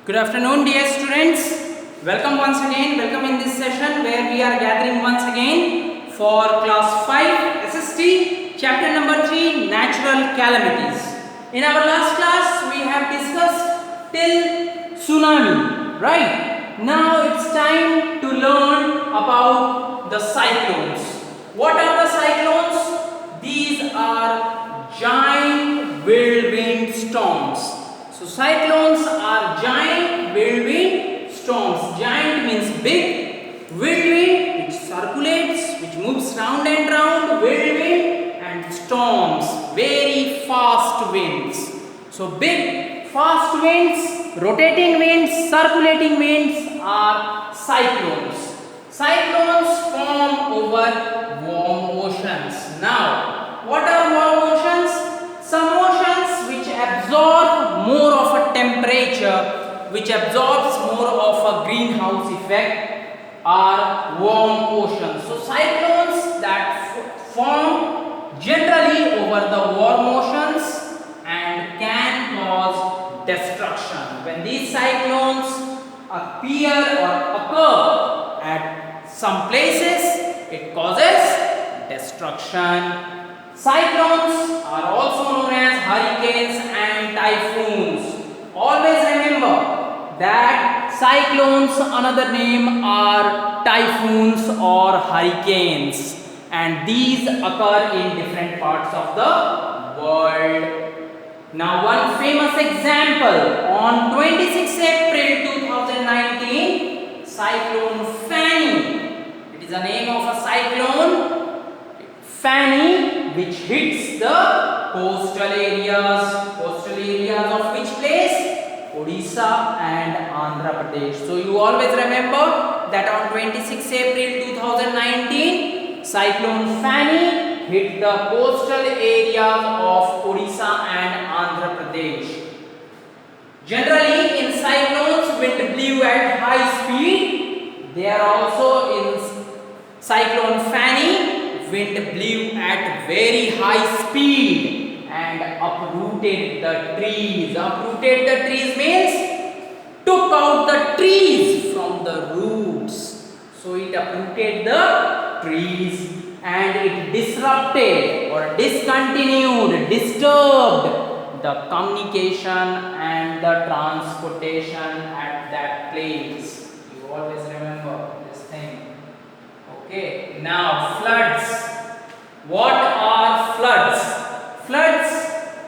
Good afternoon, dear students. Welcome once again. Welcome in this session where we are gathering once again for class 5 SST chapter number 3 natural calamities. In our last class we have discussed till tsunami, right? Now it's time to learn about the cyclones. What are the cyclones? These are giant whirlwind storms. So cyclones are giant whirlwind storms. Giant means big, whirlwind which circulates, which moves round and round, whirlwind, and storms, very fast winds. So big, fast winds, rotating winds, circulating winds are cyclones. Cyclones form over warm oceans. Now, what are warm oceans? Some oceans which absorb more of a temperature, which absorbs more of a greenhouse effect, are warm oceans. So cyclones that form generally over the warm oceans and can cause destruction. When these cyclones appear or occur at some places, it causes destruction. Cyclones are also known as hurricanes and typhoons. Always remember that cyclones, another name are typhoons or hurricanes, and these occur in different parts of the world. Now one famous example, on 26 April 2019, cyclone Fanny. It is the name of a cyclone Fanny, which hits the coastal areas of which place? Odisha and Andhra Pradesh. So you always remember that on 26 April 2019, cyclone Fanny hit the coastal areas of Odisha and Andhra Pradesh. Generally in cyclones, wind blew at high speed. They are also in cyclone Fanny, wind blew at very high speed and uprooted the trees. Uprooted the trees means took out the trees from the roots. So it uprooted the trees and it disrupted or discontinued, disturbed the communication and the transportation at that place. You always remember this thing. Okay, now floods. What are floods? Floods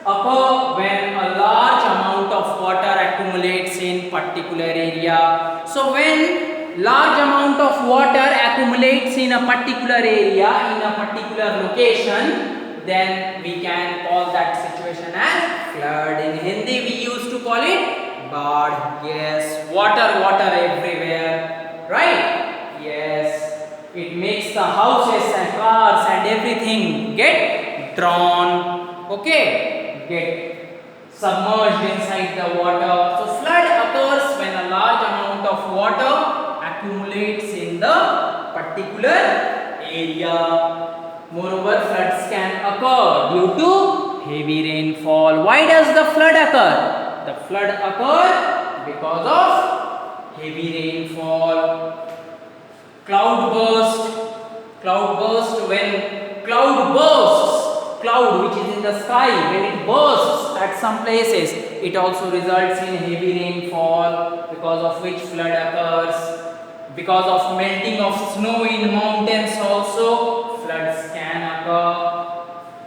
occur when a large amount of water accumulates in particular area. So when large amount of water accumulates in a particular area, in a particular location, then we can call that situation as flood. In Hindi we used to call it baad. Yes, water everywhere, right? Yes. It makes the houses and cars and everything get drawn, okay, get submerged inside the water. So flood occurs when a large amount of water accumulates in the particular area. Moreover, floods can occur due to heavy rainfall. Why does the flood occur? The flood occurs because of heavy rainfall. Cloud burst, when cloud bursts, cloud which is in the sky, when it bursts at some places, it also results in heavy rainfall, because of which flood occurs. Because of melting of snow in mountains also, floods can occur.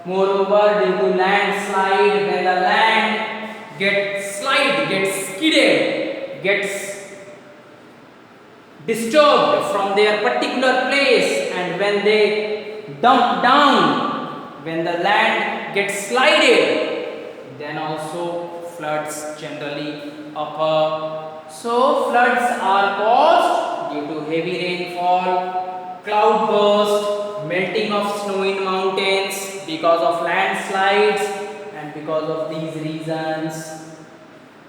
Moreover, due to landslide, when the land gets skidded, gets disturbed from their particular place, and when they dump down, when the land gets slided, then also floods generally occur. So floods are caused due to heavy rainfall, cloud burst, melting of snow in mountains, because of landslides, and because of these reasons.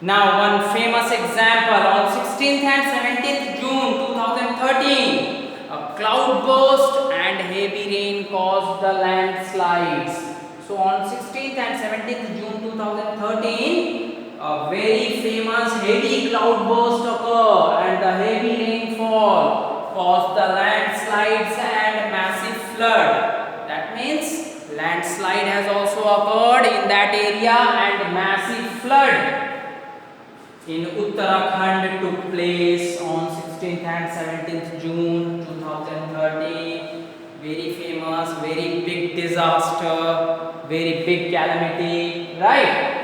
Now one famous example, on 16th and 17th June 2013, a cloud burst and heavy rain caused the landslides. So on 16th and 17th June 2013, a very famous heavy cloudbursts occur and the heavy rainfall cause the landslides and massive flood. That means landslide has also occurred in that area and massive flood in Uttarakhand took place on 16th and 17th June 2013. Very famous, very big disaster, very big calamity, right?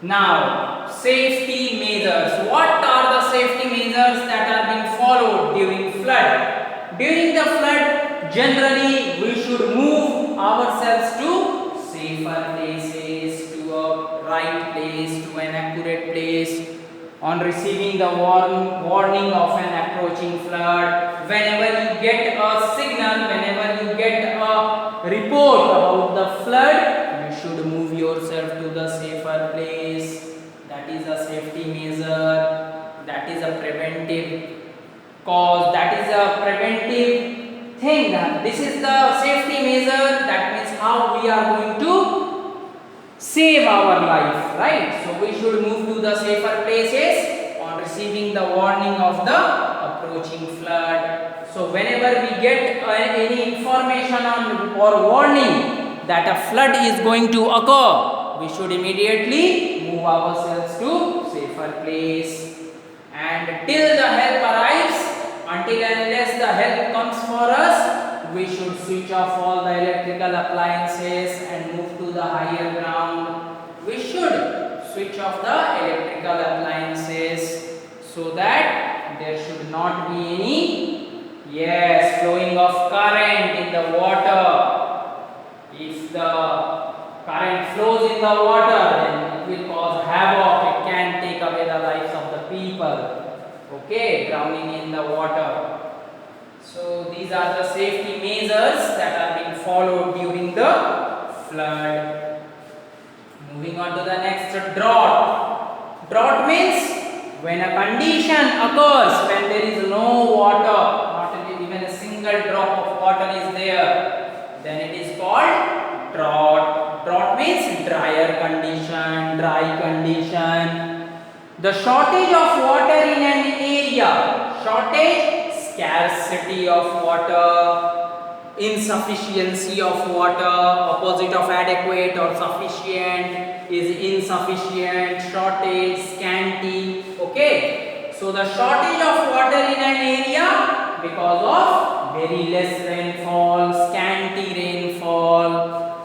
Now, safety measures. What are the safety measures that are being followed during flood? During the flood, generally we should move ourselves to safer places, to a right place, to an accurate place. On receiving the warning of an approaching flood, whenever you get a signal, whenever you get a report about the flood, you should move yourself to the safer place. That is a safety measure. That is a preventive cause. That is a preventive thing. This is the safety measure. That means how we are going to save our life, right? So we should move to the safer places on receiving the warning of the approaching flood. So whenever we get any information on or warning that a flood is going to occur, we should immediately move ourselves to safer place. And till the help arrives, until and unless the help comes for us, we should switch off all the electrical appliances and move to the higher ground. We should switch off the electrical appliances so that there should not be any flowing of current in the water. If the current flows in the water, then it will cause havoc. It can take away the lives of the people. Okay, drowning in the water. So these are the safety measures that are being followed during the flood. Moving on to the next, drought. Drought means when a condition occurs when there is no water, not even a single drop of water is there, then it is called drought. Drought means drier condition, dry condition. The shortage of water in an area. Shortage, scarcity of water, insufficiency of water, opposite of adequate or sufficient is insufficient, shortage, scanty. Okay, so the shortage of water in an area because of very less rainfall, scanty rainfall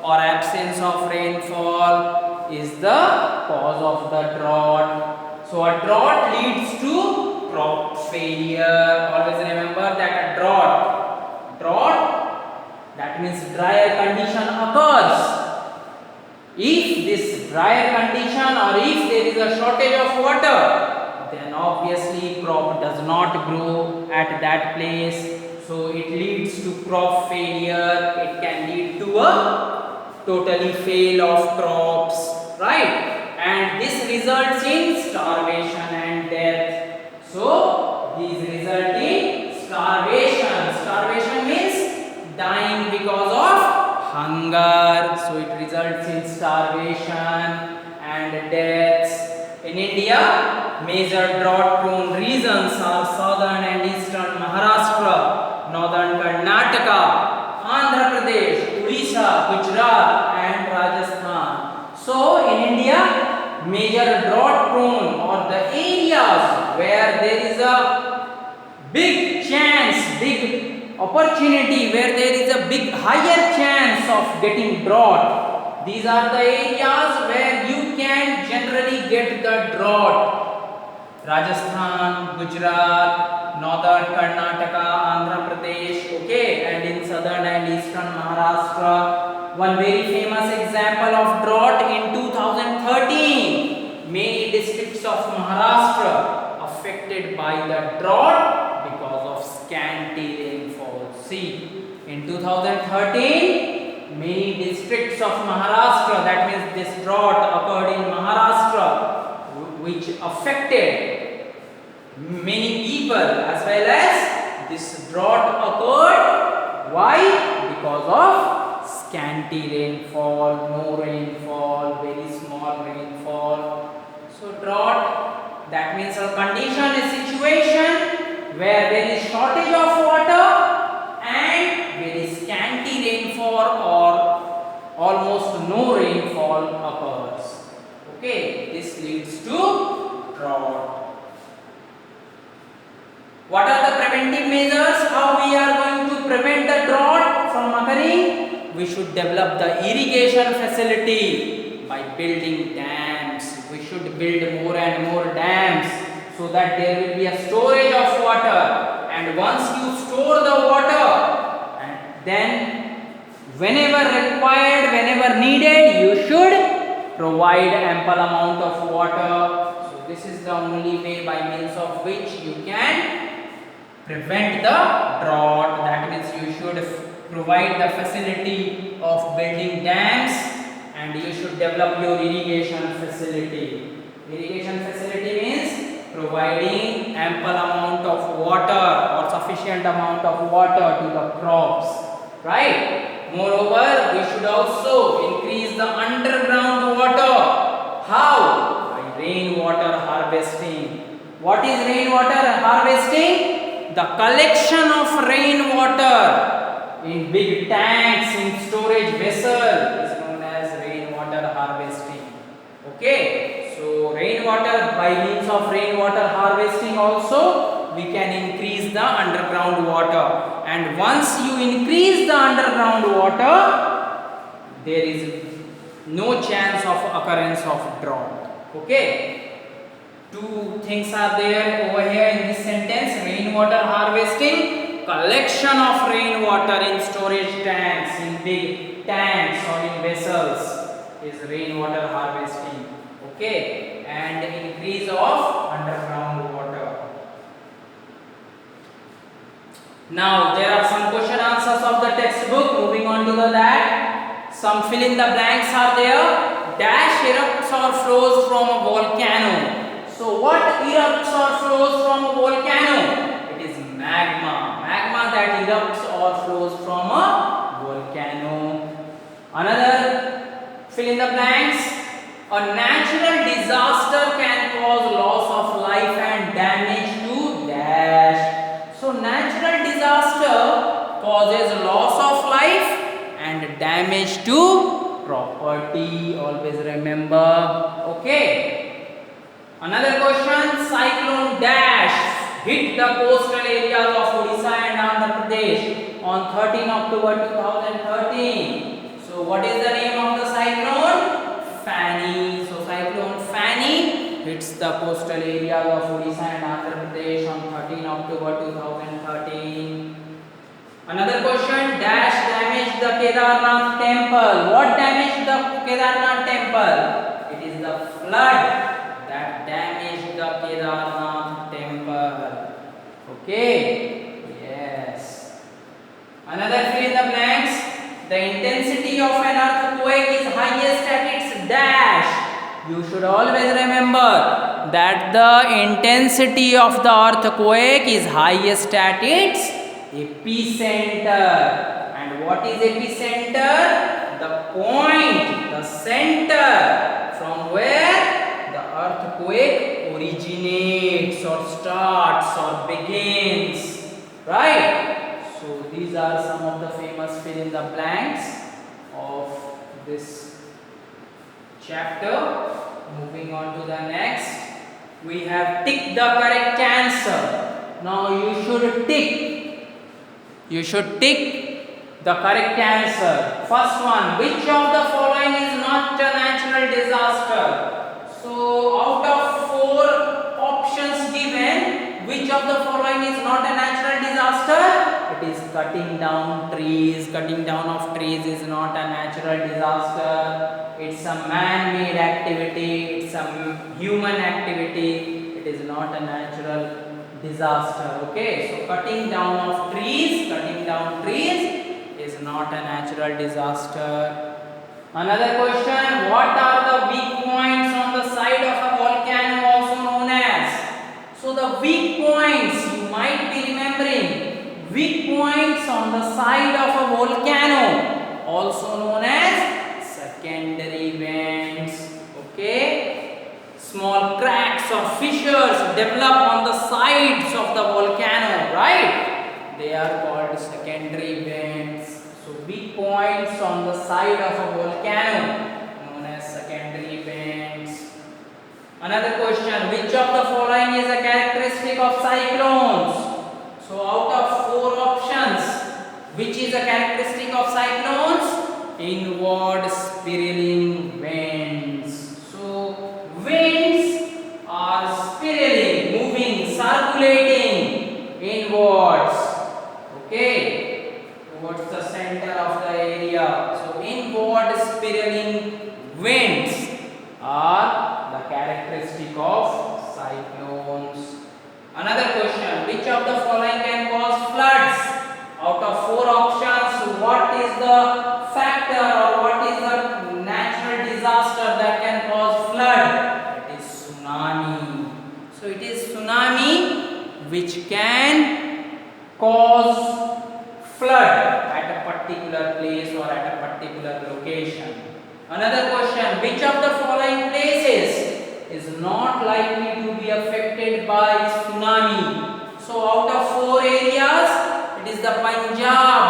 or absence of rainfall is the cause of the drought. So a drought leads to crop failure. Always remember that a drought, that means drier condition occurs. If this drier condition or if there is a shortage of water, then obviously crop does not grow at that place. So it leads to crop failure. It can lead to a totally fail of crops, right? And this results in starvation and death. So these result in starvation. Starvation means dying because of hunger. So it results in starvation and deaths. In India, major drought-prone regions are southern and eastern Maharashtra, northern Karnataka, Andhra Pradesh, Odisha, Gujarat, and Rajasthan. So in India, major drought-prone or the areas where there is a big chance, big opportunity, where there is a big higher chance of getting drought. These are the areas where you can generally get the drought. Rajasthan, Gujarat, northern Karnataka, Andhra Pradesh, okay, and in southern and eastern Maharashtra. One very famous example of drought in 2013. Many districts of Maharashtra affected by the drought because of scanty rainfall. See, in 2013, many districts of Maharashtra, that means this drought occurred in Maharashtra, which affected many people, as well as this drought occurred. Why? Because of scanty rainfall, no rainfall, very small rainfall. So drought, That means a condition, a situation where there is shortage of water and there is scanty rainfall or almost no rainfall occurs. Okay, this leads to drought. What are the preventive measures? How we are going to prevent the drought from occurring? We should develop the irrigation facility by building dams. We should build more and more dams so that there will be a storage of water. And once you store the water, and then whenever required, whenever needed, you should provide ample amount of water. So this is the only way by means of which you can prevent the drought. That means you should provide the facility of building dams and you should develop your irrigation facility. Irrigation facility means providing ample amount of water or sufficient amount of water to the crops, right? Moreover, we should also increase the underground water. How? By rainwater harvesting. What is rainwater harvesting? The collection of rainwater in big tanks in storage vessel is known as rainwater harvesting. Okay, so rainwater, by means of rainwater harvesting also we can increase the underground water, and once you increase the underground water there is no chance of occurrence of drought. Okay, two things are there over here in this sentence: rainwater harvesting, collection of rainwater in storage tanks, in big tanks or in vessels is rainwater harvesting. Okay, and increase of underground water. Now there are some question answers of the textbook. Moving on to that, some fill in the blanks are there. Dash erupts or flows from a volcano. So what erupts or flows from a volcano? It is magma. Magma that erupts or flows from a volcano. Another fill in the blanks. A natural disaster can cause loss of life and damage to dash. So natural disaster causes loss of life and damage to property. Always remember. Okay. Another question: cyclone dash hit the coastal areas of Odisha and Andhra Pradesh on 13 October 2013. So what is the name of the cyclone? Fani. So cyclone Fani hits the coastal areas of Odisha and Andhra Pradesh on 13 October 2013. Another question: dash damaged the Kedarnath temple. What damaged the Kedarnath temple? It is the flood that damaged the Kedarnath temple. Okay. Yes. Another fill in the blanks. The intensity of an earthquake is highest at its dash. You should always remember that the intensity of the earthquake is highest at its epicenter. And what is epicenter? The point, the center from where the earthquake originates or starts or begins, right? So these are some of the famous fill in the blanks of this chapter. Moving on to the next, we have tick the correct answer. Now you should tick the correct answer. First one: which of the following is not a natural disaster? So out of 4 options given, which of the following is not a natural disaster? It is cutting down trees. Cutting down of trees is not a natural disaster. It's a man-made activity. It's a human activity. It is not a natural disaster. Okay, so cutting down trees is not a natural disaster. Another question: what are the weak points on the side of a volcano, also known as? So the weak points, you might be remembering, weak points on the side of a volcano, also known as secondary vents. Okay, small cracks or fissures develop on the sides of the volcano, right? They are called secondary vents. So weak points on the side of a volcano known as secondary vents. Another question, which of the following is a characteristic of cyclones? So out of 4 options, which is a characteristic of cyclones? Inward spiraling winds. So winds are spiraling, moving, circulating inwards, okay, towards the center of the area. So inward spiraling winds are the characteristic of cyclones. Another question, which of the following can cause floods? Out of 4 options, what is the factor or what is the natural disaster that can cause flood? It is tsunami. So it is tsunami which can cause flood at a particular place or at a particular location. Another question, which of the following places is not likely to be affected by tsunami? So out of 4 areas, it is the Punjab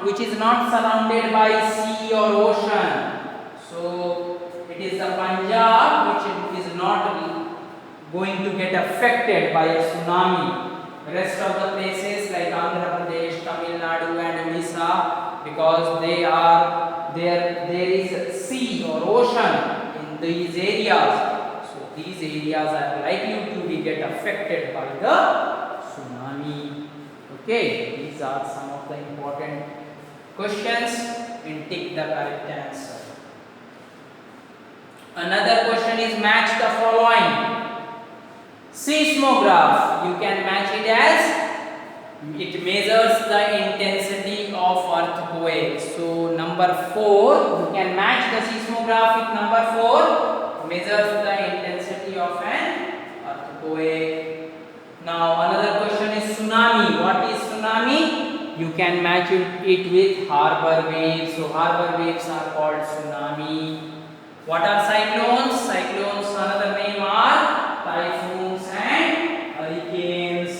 which is not surrounded by sea or ocean. So it is the Punjab which is not going to get affected by a tsunami. The rest of the places like Andhra Pradesh, Tamil Nadu and Odisha, because there is sea or ocean in these areas. So these areas are likely to be get affected by the tsunami. Okay, these are some of the important questions and take the correct answer. Another question is match the following. Seismograph, you can match it as it measures the intensity of earthquake. So number 4, you can match the seismograph with number 4, measures the intensity of an earthquake. Now another question is tsunami. What is tsunami? You can match it with harbor waves. So harbor waves are called tsunami. What are cyclones? Cyclones, another name are typhoons and hurricanes.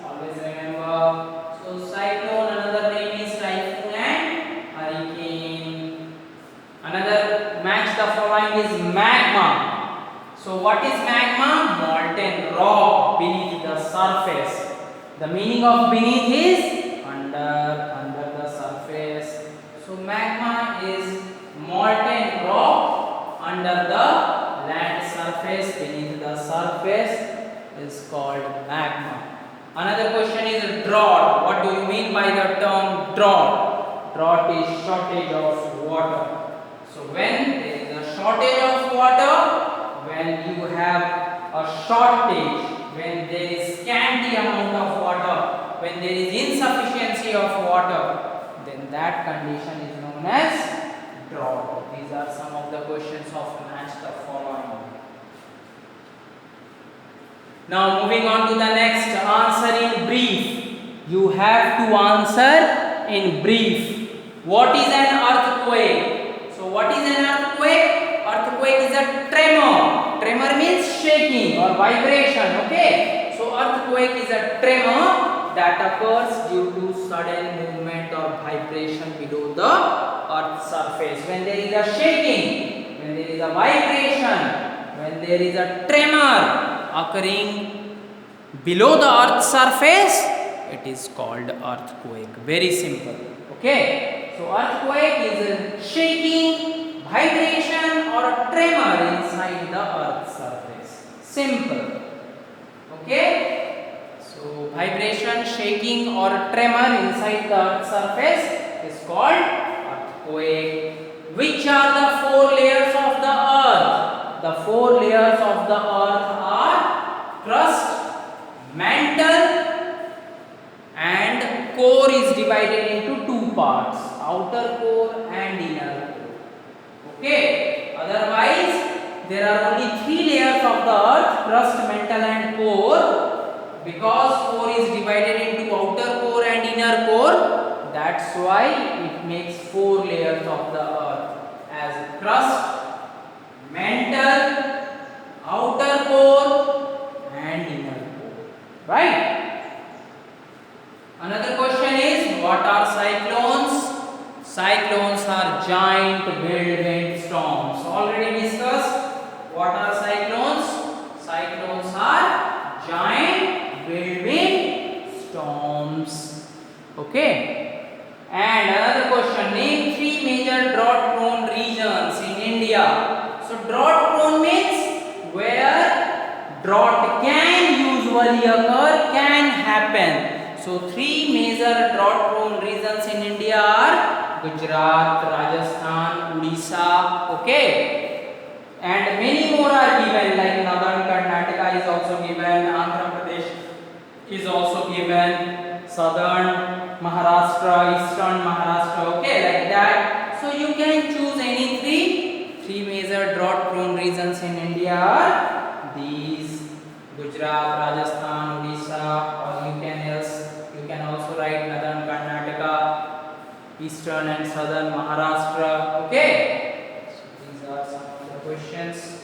Always remember. So cyclone, another name is typhoon and hurricane. Another match the following is magma. So what is magma? Molten rock beneath the surface. The meaning of beneath is under the surface. So magma is molten rock under the land surface, beneath the surface is called magma. Another question is drought. What do you mean by the term drought? Drought is shortage of water. So when there is a shortage of water, when you have a shortage, when there is scanty amount of water, when there is insufficiency of water, then that condition is known as drought. These are some of the questions of match the following. Now moving on to the next, answer in brief. You have to answer in brief. What is an earthquake? So what is an earthquake? Earthquake is a tremor. Tremor means shaking or vibration, okay? So earthquake is a tremor that occurs due to sudden movement or vibration below the earth's surface. When there is a shaking, when there is a vibration, when there is a tremor occurring below the earth's surface, it is called earthquake. Very simple, okay? So earthquake is a shaking, vibration or a tremor inside the earth's surface. Simple. Okay? So vibration, shaking or tremor inside the earth's surface is called earthquake. Which are the 4 layers of the earth? The 4 layers of the earth are crust, mantle and core is divided into 2 parts, outer core and inner core. Okay, otherwise there are only 3 layers of the earth, crust, mantle and core. Because core is divided into outer core and inner core, that's why it makes 4 layers of the earth as crust, mantle outer core and inner core, right? Another question is, what are cyclones? Cyclones are giant whirlwind storms. Already discussed. What are cyclones? Cyclones are giant whirlwind storms. Okay. And another question, name 3 major drought prone regions in India. So drought prone means where drought can usually occur, can happen. So 3 major drought prone regions in India are Gujarat, Rajasthan, Odisha. Okay. And many more are given, like northern Karnataka is also given, Andhra Pradesh is also given, southern Maharashtra, eastern Maharashtra, okay, like that. So you can choose any three major drought prone regions in India are these: Gujarat, Rajasthan, Odisha, or you can also write northern Karnataka, eastern and southern Maharashtra, okay. So these are some of the questions.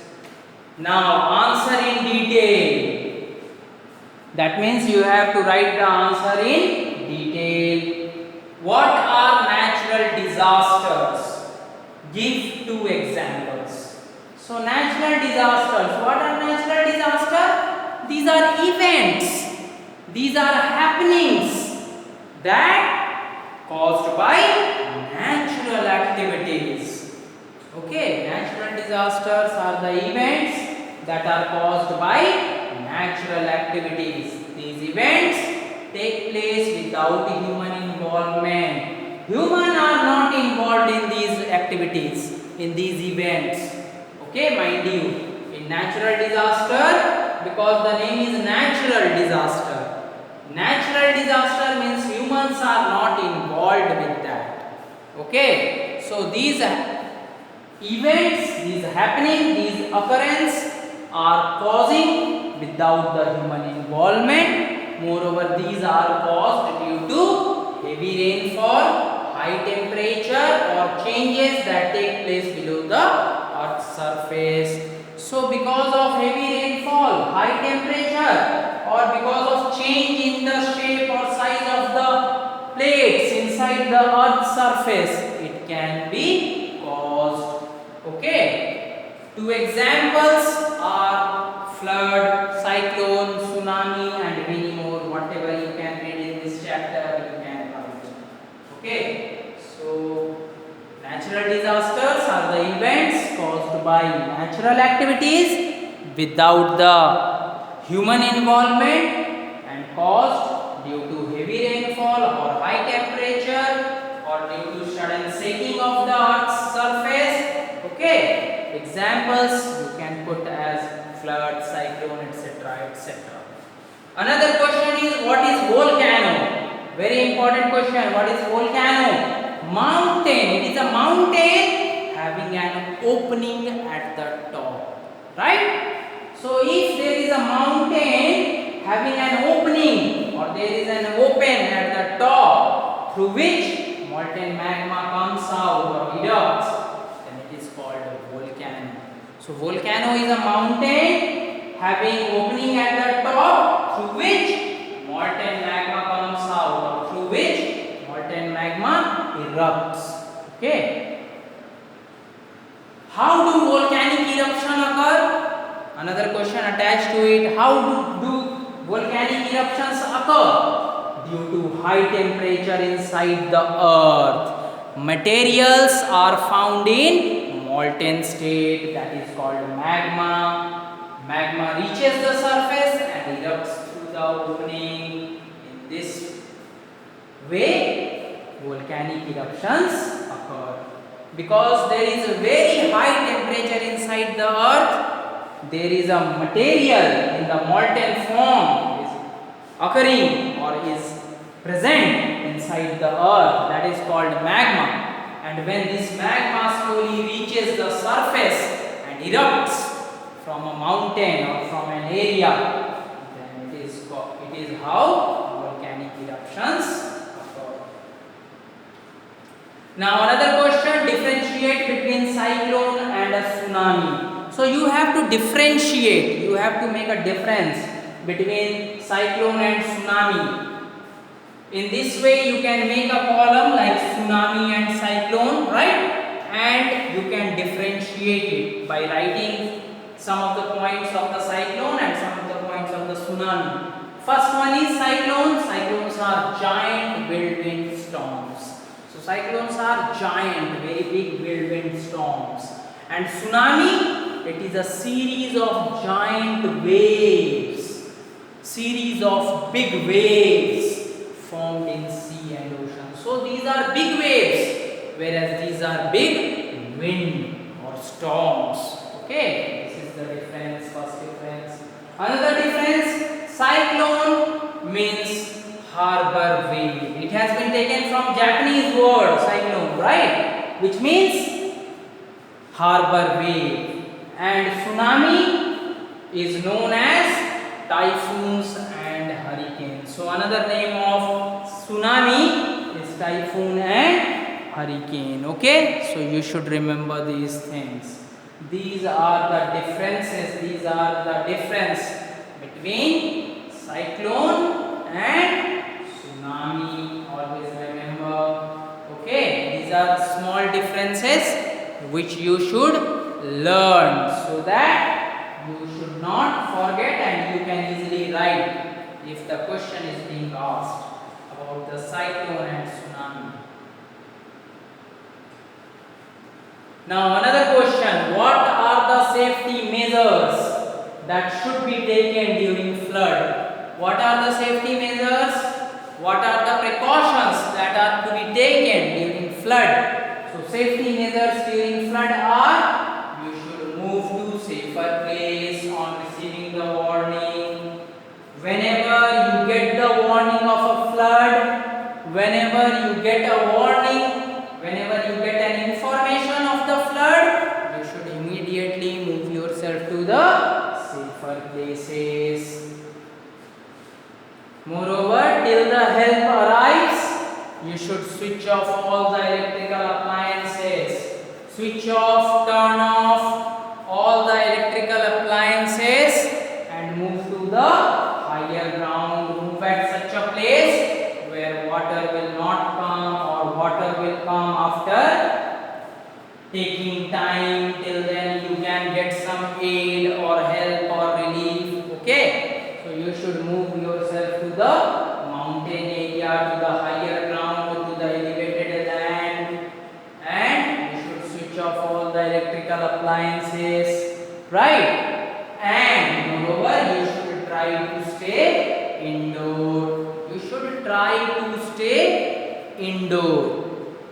Now answer in detail. That means you have to write the answer in detail. What are natural disasters? Give 2 examples. So natural disasters. What are natural disasters? These are events. These are happenings that caused by natural activities. Okay, natural disasters are the events that are caused by natural activities. These events take place without human involvement. Humans are not involved in these activities, in these events. Okay, mind you, in natural disaster, because the name is natural disaster. Natural disaster means humans are not involved with that. Okay, so these events, these happening, these occurrences are causing without the human involvement. Moreover, these are caused due to heavy rainfall, high temperature, or changes that take place below the earth's surface. So because of heavy rainfall, high temperature, or because of change in the shape or size of the plates inside the earth's surface, it can be caused. Okay. 2 examples are flood, cyclone, tsunami, and many more. Whatever you can read in this chapter, you can write. Okay. So natural disasters are the events caused by natural activities without the human involvement and caused due to heavy rainfall or high temperature or due to sudden shaking of the earth's surface. Okay, examples you can put as flood, cyclone, etc., etc. Another question is, what is volcano? Very important question. What is volcano? Mountain. It is a mountain having an opening at the top, right? So if there is a mountain having an opening, or there is an open at the top through which molten magma comes out or erupts, then it is called a volcano. So volcano is a mountain having opening at the top through which molten magma comes out, or through which molten magma erupts. Okay. How do volcanic eruption occur? Another question attached to it. How do volcanic eruptions occur? Due to high temperature inside the earth. Materials are found in molten state, that is called magma. Magma reaches the surface and erupts through the opening. In this way, volcanic eruptions occur. Because there is a very high temperature inside the earth, there is a material in the molten form is occurring or is present inside the earth, that is called magma. And when this magma slowly reaches the surface and erupts from a mountain or from an area, then it is how volcanic eruptions occur. Now another question, differentiate between cyclone and a tsunami. So you have to differentiate, you have to make a difference between cyclone and tsunami. In this way you can make a column like tsunami and cyclone, right? And you can differentiate it by writing some of the points of the cyclone and some of the points of the tsunami. First one is cyclone. Cyclones are giant whirlwind storms. So cyclones are giant, very big whirlwind storms. And tsunami, it is a series of giant waves, series of big waves formed in sea and ocean. So these are big waves, whereas these are big wind or storms. Okay, this is the difference, first difference. Another difference, cyclone means harbor wave. It has been taken from Japanese word cyclone, right? Which means harbor wave. And tsunami is known as typhoons and hurricanes. So another name of tsunami is typhoon and hurricane. Okay, so you should remember these things. These are the differences. These are the difference between cyclone and tsunami. Always remember. Okay, these are small differences which you should learn so that you should not forget and you can easily write if the question is being asked about the cyclone and tsunami. Now another question, what are the safety measures that should be taken during flood? What are the safety measures? What are the precautions that are to be taken during flood? So safety measures during flood are, you should move to safer place on receiving the warning. Whenever you get the warning of a flood, whenever you get a warning, whenever you get an information of the flood, you should immediately move yourself to the safer places. Moreover, till the help arrives, you should switch off all the electrical appliances. Switch off, turn off all the electrical appliances and move to the higher ground. Move at such a place where water will not come or water will come after taking time. Till then you can get some aid or help or relief. Okay, so you should move yourself to the mountain area, to the higher ground, to the elevated land, and you should switch off all the electrical appliances, right? And moreover, you should try to stay indoor. You should try to stay indoor.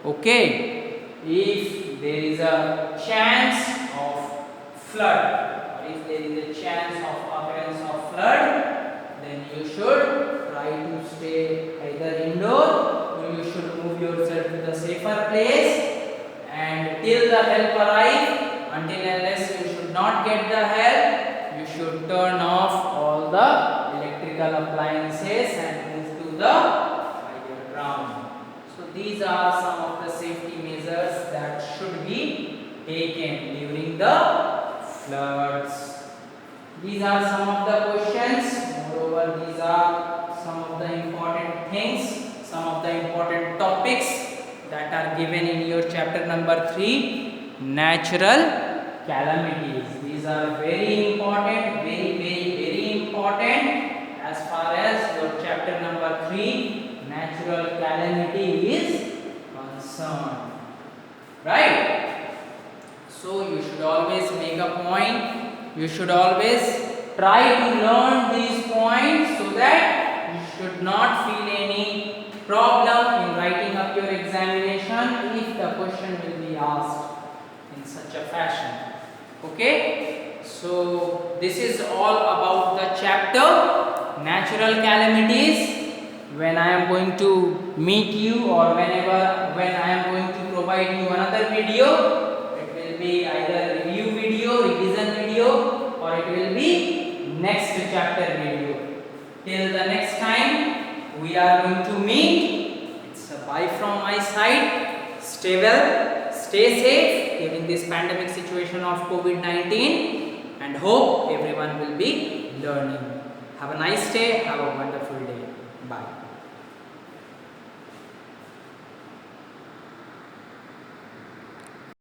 Okay, if there is a chance of flood, or if there is a chance of occurrence of flood, then you should try to stay either indoor or you should move yourself to the safer place, and till the help arrive, until unless you should not get the help, you should turn off all the electrical appliances and move to the higher ground. So these are some of the safety measures that should be taken during the floods. These are some of the questions. Moreover, these are some of the important things, some of the important topics that are given in your chapter number 3, natural calamities. These are very important, very important as far as your chapter number 3, natural calamity is concerned. Right? So you should always make a point. You should always try to learn these points so that you should not feel any problem in writing up your examination if the question will be asked in such a fashion. Okay, so this is all about the chapter natural calamities. When I am going to meet you or when I am going to provide you another video, it will be either review video, revision video, or it will be next chapter video. Till the next time we are going to meet, it's a bye from my side. Stay well, stay safe during this pandemic situation of COVID-19 and hope everyone will be learning. Have a nice day. Have a wonderful day. Bye.